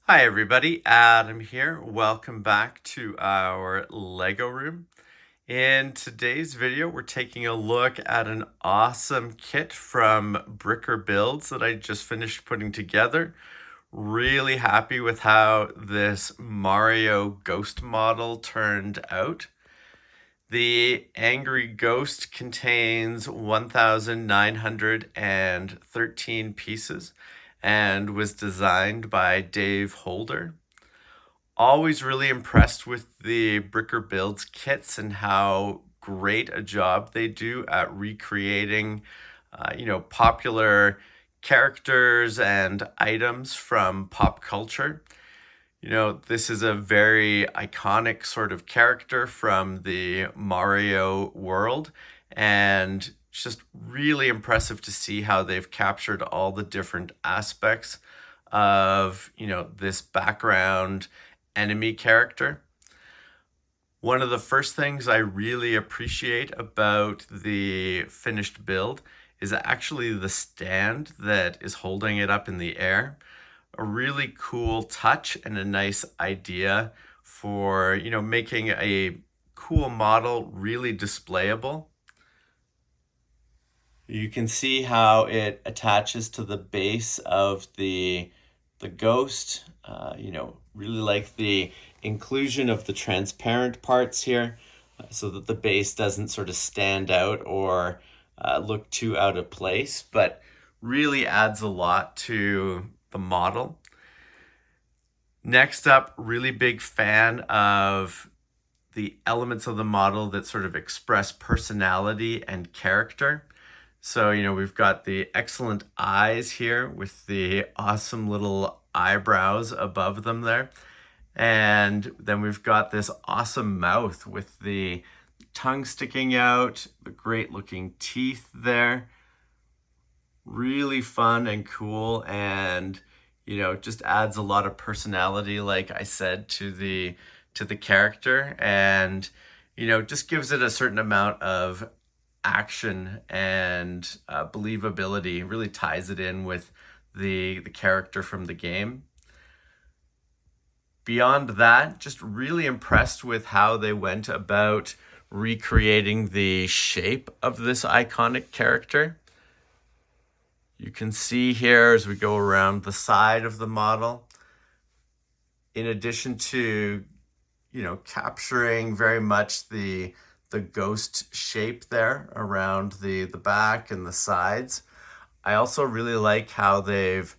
Hi everybody, Adam here. Welcome back to our Lego room. In today's video, we're taking a look at an awesome kit from Bricker Builds that I just finished putting together. Really happy with how this Mario ghost model turned out. The Angry Ghost contains 1,913 pieces and was designed by Dave Holder. Always really impressed with the Bricker Builds kits and how great a job they do at recreating, popular characters and items from pop culture. This is a very iconic sort of character from the Mario world, and it's just really impressive to see how they've captured all the different aspects of, this background enemy character. One of the first things I really appreciate about the finished build is actually the stand that is holding it up in the air. A really cool touch and a nice idea for, making a cool model really displayable. You can see how it attaches to the base of the ghost. Really like the inclusion of the transparent parts here so that the base doesn't sort of stand out or look too out of place, but really adds a lot to the model. Next up, really big fan of the elements of the model that sort of express personality and character. So, we've got the excellent eyes here with the awesome little eyebrows above them there. And then we've got this awesome mouth with the tongue sticking out, the great looking teeth there. Really fun and cool, and just adds a lot of personality, like I said, to the character, and just gives it a certain amount of action and believability. Really ties it in with the character from the game. Beyond that, just really impressed with how they went about recreating the shape of this iconic character. You can see here as we go around the side of the model, in addition to, capturing very much the ghost shape there around the back and the sides. I also really like how they've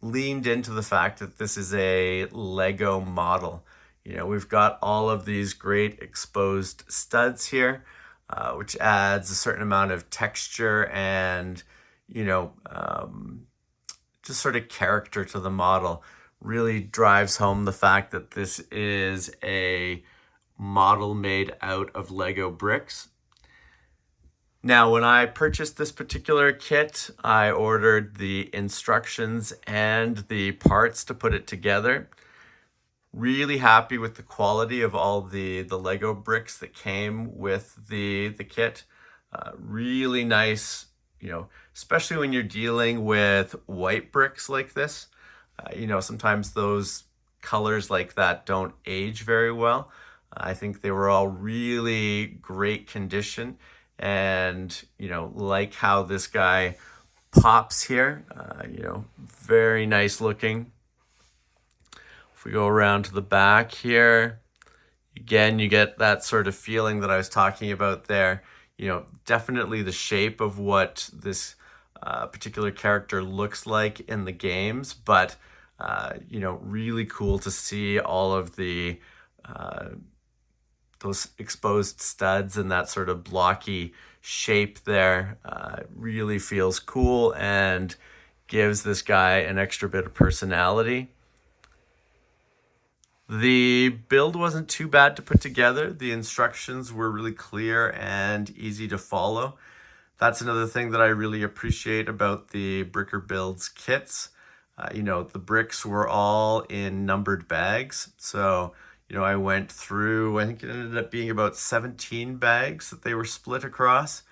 leaned into the fact that this is a Lego model. We've got all of these great exposed studs here, which adds a certain amount of texture and, just sort of character to the model. Really drives home the fact that this is a model made out of Lego bricks. Now, when I purchased this particular kit, I ordered the instructions and the parts to put it together. Really happy with the quality of all the Lego bricks that came with the kit. Really nice, especially when you're dealing with white bricks like this. Sometimes those colors like that don't age very well. I think they were all really great condition, and like how this guy pops here, very nice looking. If we go around to the back here, again, you get that sort of feeling that I was talking about there. Definitely the shape of what this particular character looks like in the games, but really cool to see all of the those exposed studs and that sort of blocky shape there. Really feels cool and gives this guy an extra bit of personality. The build wasn't too bad to put together. The instructions were really clear and easy to follow. That's another thing that I really appreciate about the Bricker Builds kits. The bricks were all in numbered bags. So, I went through, I think it ended up being about 17 bags that they were split across.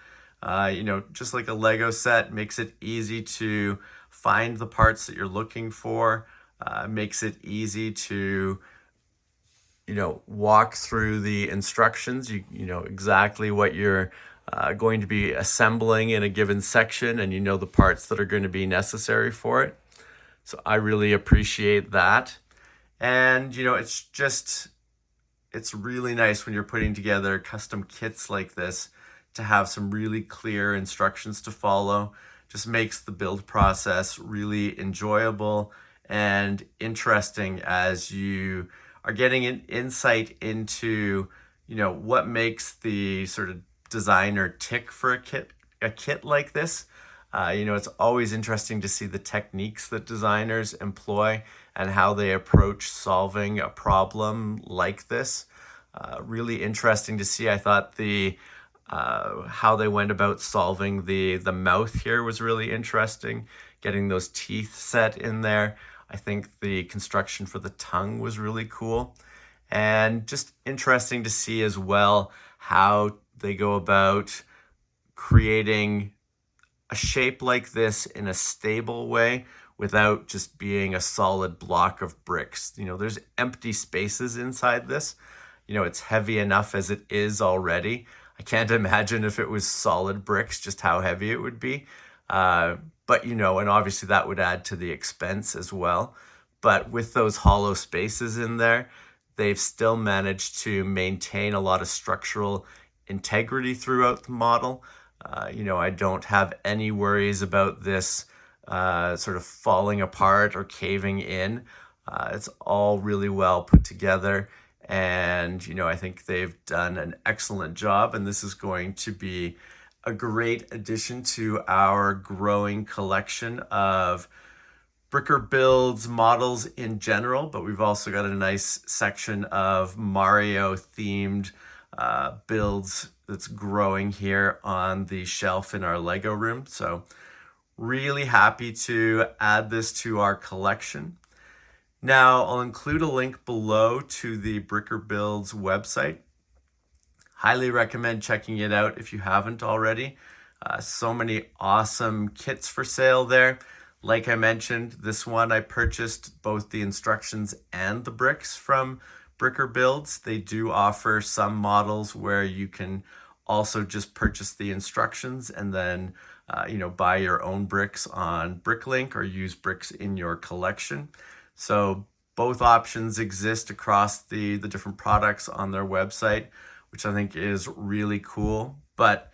Just like a Lego set, makes it easy to find the parts that you're looking for. makes it easy to walk through the instructions. You know exactly what you're going to be assembling in a given section, and you know the parts that are going to be necessary for it. So I really appreciate that. And it's really nice when you're putting together custom kits like this to have some really clear instructions to follow. Just makes the build process really enjoyable and interesting as you are getting an insight into, what makes the sort of designer tick for a kit like this. It's always interesting to see the techniques that designers employ and how they approach solving a problem like this. Really interesting to see. I thought how they went about solving the mouth here was really interesting. Getting those teeth set in there. I think the construction for the tongue was really cool. And just interesting to see as well how they go about creating a shape like this in a stable way without just being a solid block of bricks. There's empty spaces inside this. It's heavy enough as it is already. I can't imagine if it was solid bricks, just how heavy it would be. But and obviously that would add to the expense as well. But with those hollow spaces in there, they've still managed to maintain a lot of structural integrity throughout the model. I don't have any worries about this sort of falling apart or caving in. It's all really well put together. And, I think they've done an excellent job. And this is going to be a great addition to our growing collection of Bricker Builds models in general. But we've also got a nice section of Mario themed builds that's growing here on the shelf in our Lego room. So really happy to add this to our collection. Now, I'll include a link below to the Bricker Builds website. Highly recommend checking it out if you haven't already. So many awesome kits for sale there. Like I mentioned, this one I purchased both the instructions and the bricks from Bricker Builds. They do offer some models where you can also just purchase the instructions and then buy your own bricks on Bricklink or use bricks in your collection. So both options exist across the different products on their website, which I think is really cool. But,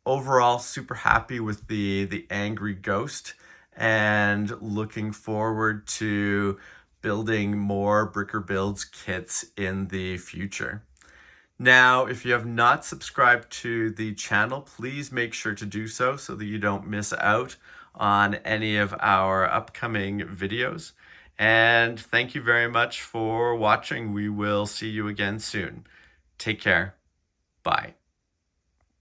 overall super happy with the Angry Ghost and looking forward to building more Bricker Builds kits in the future. Now, if you have not subscribed to the channel, please make sure to do so that you don't miss out on any of our upcoming videos. And thank you very much for watching. We will see you again soon. Take care. Bye.